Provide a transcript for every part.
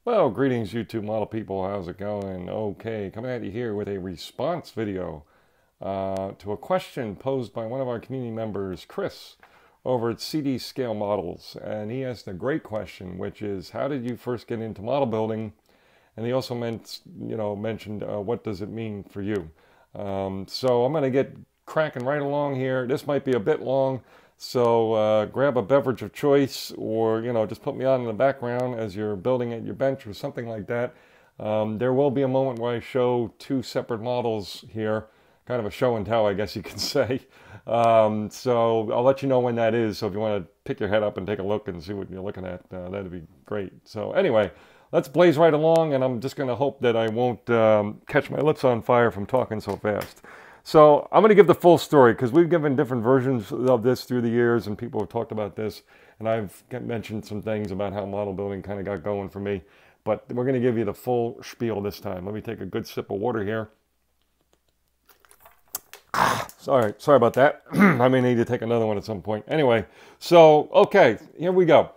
Well, greetings, YouTube model people. How's it going? Okay, coming at you here with a response video to a question posed by one of our community members, Chris, over at CD Scale Models. And he asked a great question, which is, how did you first get into model building? And he also mentioned what does it mean for you? So I'm going to get cracking right along here. This might be a bit long, so grab a beverage of choice, or just put me on in the background as you're building at your bench or something like that. There will be a moment where I show two separate models here, kind of a show and tell, I guess you can say. So I'll let you know when that is. So if you want to pick your head up and take a look and see what you're looking at, that'd be great. So anyway, let's blaze right along, and I'm just going to hope that I won't catch my lips on fire from talking so fast. So I'm going to give the full story because we've given different versions of this through the years, and people have talked about this, and I've mentioned some things about how model building kind of got going for me. But we're going to give you the full spiel this time. Let me take a good sip of water here. Sorry about that. I may need to take another one at some point. Anyway, so okay, here we go.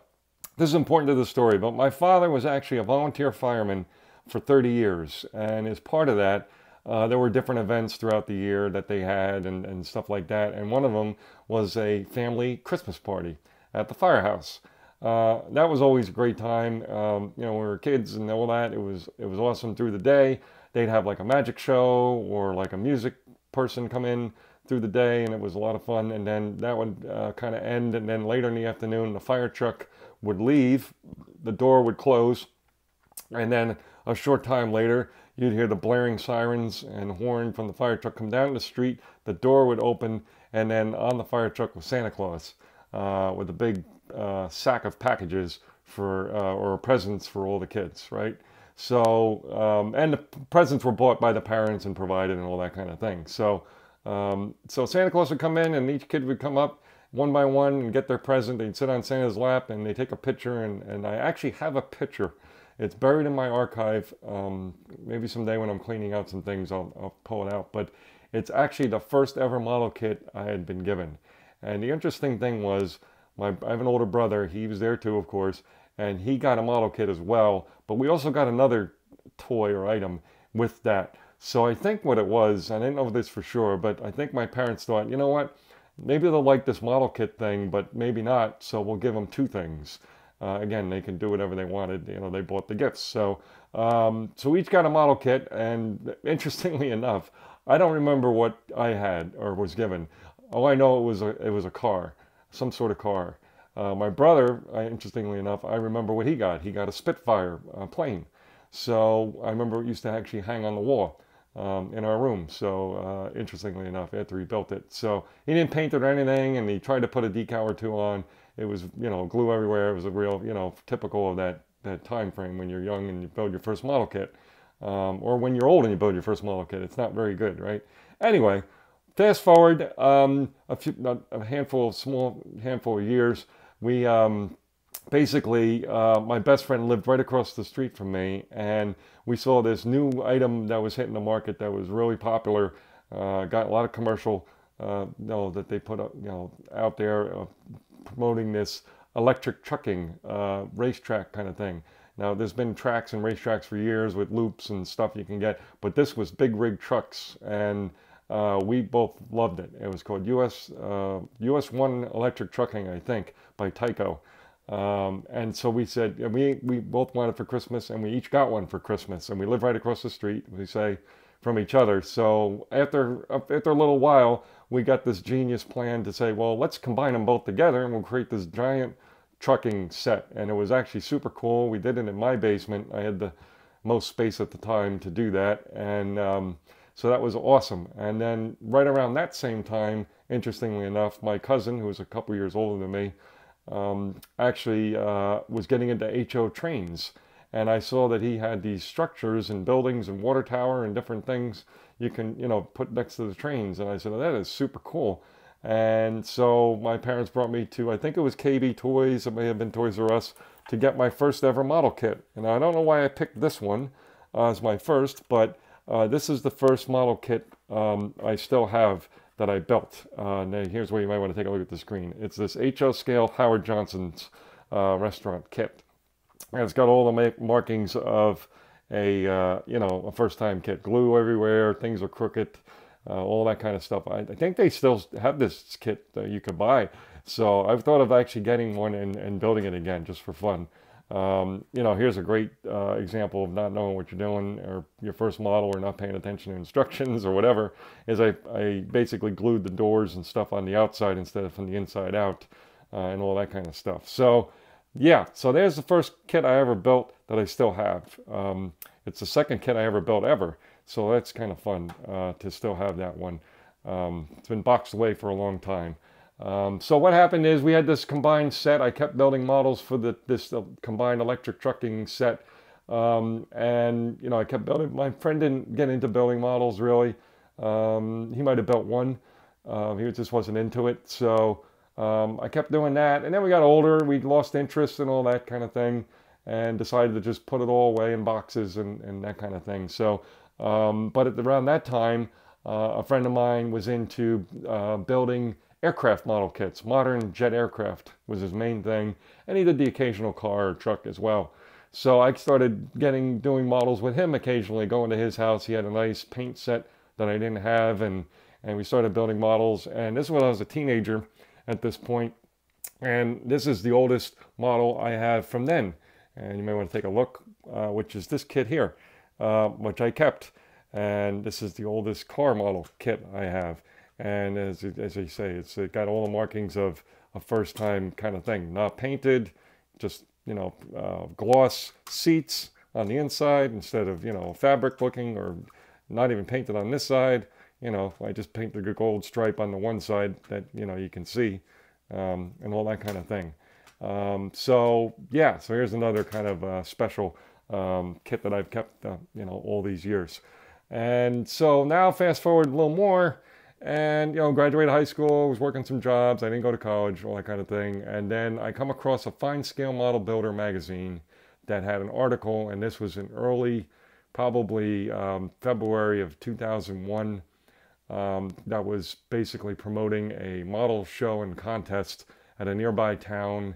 This is important to the story, but my father was actually a volunteer fireman for 30 years, and as part of that, there were different events throughout the year that they had and stuff like that, and one of them was a family Christmas party at the firehouse. That was always a great time. We were kids and all that. It was awesome through the day. They'd have like a magic show or like a music person come in through the day, and it was a lot of fun. And then that would kind of end, and then later in the afternoon, the fire truck would leave, the door would close, and then a short time later, you'd hear the blaring sirens and horn from the fire truck come down the street, the door would open, and then on the fire truck was Santa Claus with a big sack of packages for or presents for all the kids, right? So, and the presents were bought by the parents and provided and all that kind of thing. So Santa Claus would come in, and each kid would come up one by one and get their present. They'd sit on Santa's lap and they take a picture, and I actually have a picture. It's buried in my archive. Maybe someday when I'm cleaning out some things, I'll pull it out. But it's actually the first ever model kit I had been given. And the interesting thing was, I have an older brother. He was there too, of course, and he got a model kit as well. But we also got another toy or item with that. So I think what it was, I didn't know this for sure, but I think my parents thought, you know what? Maybe they'll like this model kit thing, but maybe not, so we'll give them two things. Again, they can do whatever they wanted. They bought the gifts. So we each got a model kit, and interestingly enough, I don't remember what I had or was given. All I know, it was a car, some sort of car. My brother, interestingly enough, I remember what he got. He got a Spitfire plane. So I remember it used to actually hang on the wall in our room. So interestingly enough, after he built it. So he didn't paint it or anything, and he tried to put a decal or two on. It was, glue everywhere. It was a real, typical of that time frame when you're young and you build your first model kit. Or when you're old and you build your first model kit. It's not very good, right? Anyway, fast forward a small handful of years. We basically, my best friend lived right across the street from me, and we saw this new item that was hitting the market that was really popular. Got a lot of commercial, that they put up, out there promoting this electric trucking racetrack kind of thing. Now, there's been tracks and racetracks for years with loops and stuff you can get, but this was big rig trucks, and we both loved it. It was called US 1 Electric Trucking, I think, by Tyco. And so we said, we both wanted for Christmas, and we each got one for Christmas, and we live right across the street, we say, from each other. So after a little while, we got this genius plan to say, well, let's combine them both together, and we'll create this giant trucking set. And it was actually super cool. We did it in my basement. I had the most space at the time to do that, and so that was awesome. And then right around that same time, interestingly enough, my cousin, who was a couple years older than me, actually was getting into HO trains, and I saw that he had these structures and buildings and water tower and different things you can put next to the trains, and I said, oh, that is super cool. And so my parents brought me to, I think it was KB Toys, it may have been Toys R Us, to get my first ever model kit. And I don't know why I picked this one as my first, but this is the first model kit I still have that I built. Now here's where you might want to take a look at the screen. It's this HO scale Howard Johnson's restaurant kit. And it's got all the markings of a a first-time kit. Glue everywhere, things are crooked, all that kind of stuff. I think they still have this kit that you could buy. So I've thought of actually getting one and building it again just for fun. Here's a great example of not knowing what you're doing or your first model or not paying attention to instructions or whatever, is I basically glued the doors and stuff on the outside instead of from the inside out, and all that kind of stuff. So yeah, so there's the first kit I ever built that I still have. It's the second kit I ever built ever, so that's kind of fun to still have that one. It's been boxed away for a long time. So what happened is we had this combined set. I kept building models for this combined electric trucking set. And, I kept building. My friend didn't get into building models, really. He might have built one. He just wasn't into it. So I kept doing that. And then we got older. We lost interest and all that kind of thing, and decided to just put it all away in boxes and that kind of thing. So, but around that time, a friend of mine was into building aircraft model kits. Modern jet aircraft was his main thing, and he did the occasional car or truck as well. So I started doing models with him occasionally, going to his house. He had a nice paint set that I didn't have, and we started building models. And this was when I was a teenager at this point, and this is the oldest model I have from then. And you may want to take a look, which is this kit here, which I kept. And this is the oldest car model kit I have. And as I say, it's got all the markings of a first-time kind of thing. Not painted, just, gloss seats on the inside instead of, fabric looking, or not even painted on this side. I just painted a gold stripe on the one side that, you can see, and all that kind of thing. So here's another kind of special kit that I've kept, all these years. And so now fast forward a little more, and graduated high school, was working some jobs, I didn't go to college, all that kind of thing. And then I come across a Fine Scale Model Builder magazine that had an article, and this was in early, probably February of 2001, that was basically promoting a model show and contest at a nearby town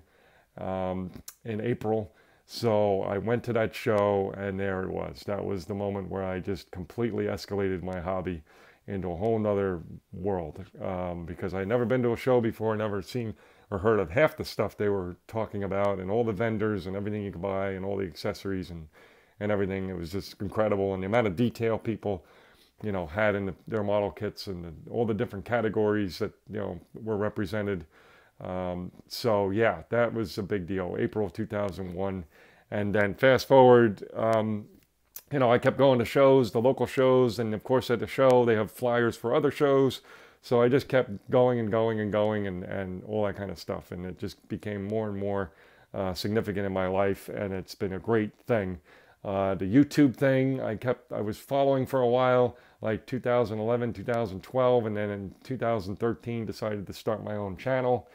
in April. So I went to that show, and there it was. That was the moment where I just completely escalated my hobby into a whole nother world, because I'd never been to a show before, never seen or heard of half the stuff they were talking about, and all the vendors and everything you could buy and all the accessories and everything. It was just incredible, and the amount of detail people had in their model kits, and all the different categories that were represented. So yeah, that was a big deal. April of 2001. And then fast forward, I kept going to shows, the local shows, and of course at the show they have flyers for other shows. So I just kept going and going and going, and all that kind of stuff. And it just became more and more significant in my life, and it's been a great thing. The YouTube thing, I was following for a while, like 2011, 2012, and then in 2013 decided to start my own channel,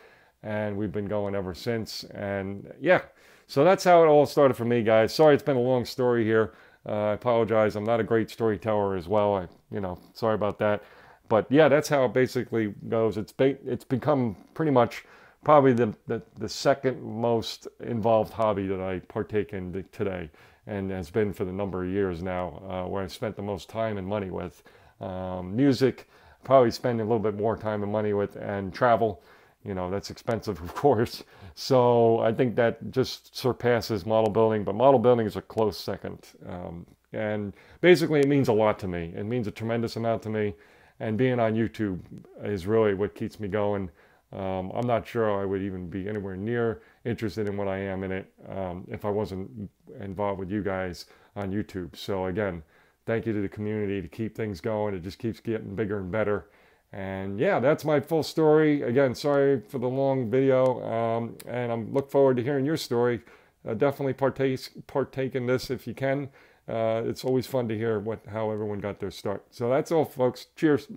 and we've been going ever since. And yeah, so that's how it all started for me, guys. Sorry, it's been a long story here. I apologize. I'm not a great storyteller as well. Sorry about that. But yeah, that's how it basically goes. It's become pretty much probably the second most involved hobby that I partake in today, and has been for the number of years now, where I spent the most time and money with. Music, probably spending a little bit more time and money with, and travel. That's expensive, of course. So I think that just surpasses model building, but model building is a close second. And basically it means a lot to me. It means a tremendous amount to me. And being on YouTube is really what keeps me going. I'm not sure I would even be anywhere near interested in what I am in it if I wasn't involved with you guys on YouTube. So again, thank you to the community to keep things going. It just keeps getting bigger and better. And yeah, that's my full story. Again, sorry for the long video, and I look forward to hearing your story. Definitely partake in this if you can. It's always fun to hear how everyone got their start. So that's all, folks. Cheers.